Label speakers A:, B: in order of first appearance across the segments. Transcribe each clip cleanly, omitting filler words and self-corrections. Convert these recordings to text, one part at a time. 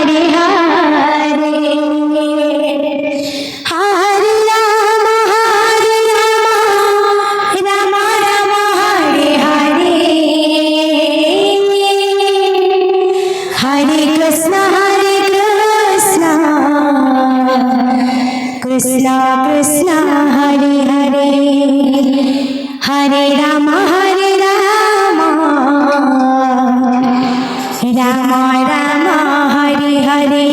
A: हरे हरे हरे राम राम राम हरे हरे हरे कृष्ण कृष्ण कृष्ण हरे हरे हरे राम राम राम हरे हरे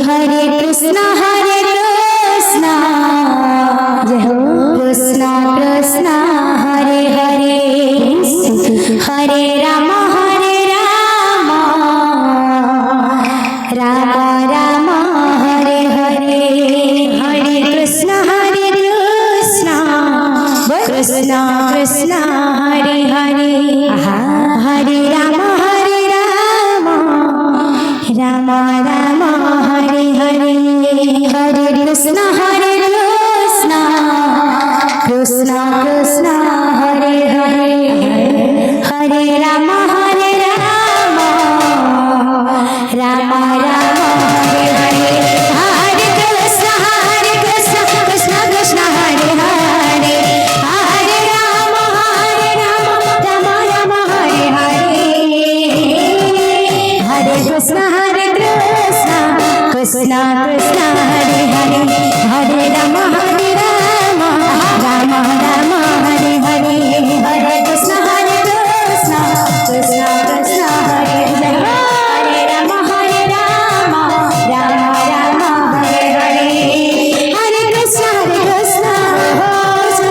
A: हरे कृष्ण जय हो कृष्ण कृष्ण हरे हरे हरे राम राम राम हरे हरे हरे कृष्ण कृष्ण कृष्ण हरे हरे हरे राम राम राम हरे हरे हरे कृष्ण कृष्ण कृष्ण हरे हरे हरे राम राम राम हरे हरे हरे कृष्ण कृष्ण कृष्ण हरे हरे हरे राम राम राम हरे हरे हरे कृष्ण कृष्ण कृष्ण हरे हरे हरे राम राम राम हरे हरे हरे कृष्ण कृष्ण कृष्ण हरे हरे हरे राम राम राम हरे हरे हरे कृष्ण कृष्ण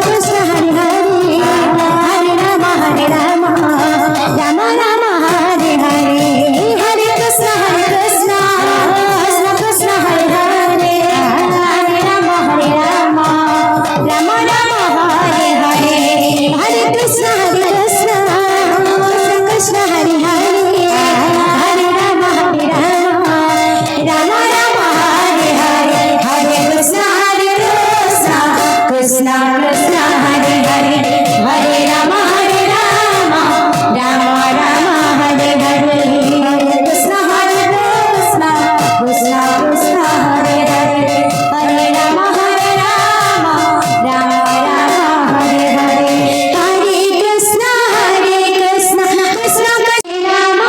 A: कृष्ण हरे हरे हरे राम राम राम हरे हरे हरे कृष्ण कृष्ण हरे हरे हरे राम राम राम हरे हरे हरे कृष्ण कृष्ण हरे हरे हरे राम राम हरे हरे हरे कृष्ण कृष्ण कृष्ण हरे हरे हरे राम राम राम हरे हरे हरे कृष्ण कृष्ण कृष्ण हरे हरे हरे राम राम हरे हरे हरे कृष्ण कृष्ण कृष्ण राम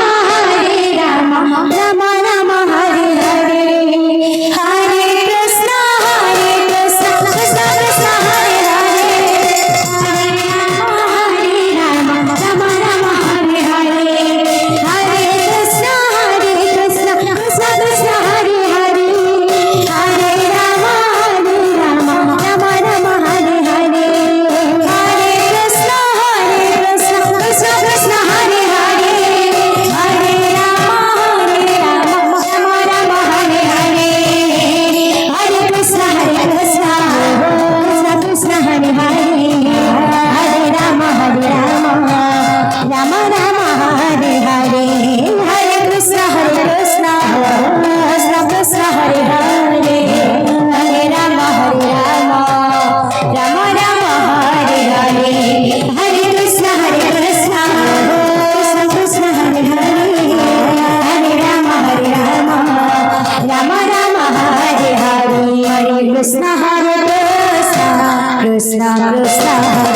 A: राम राम हरे हरे हरे कृष्ण कृष्ण कृष्ण हरे हरे हरे राम राम हरे हरे हरे कृष्ण कृष्ण कृष्ण हरे हरे हरे राम राम हरे हरे हरे कृष्ण कृष्ण कृष्ण हरे हरे हरे राम राम हरे हरे हरे कृष्ण कृष्ण कृष्ण हरे हरे हरे राम राम हरे हरे हरे कृष्ण कृष्ण कृष्ण हरे हरे हरे राम राम राम हरे हरे हरे कृष्ण कृष्ण कृष्ण हरे हरे हरे राम राम राम हरे हरे हरे कृष्ण कृष्ण कृष्ण हरे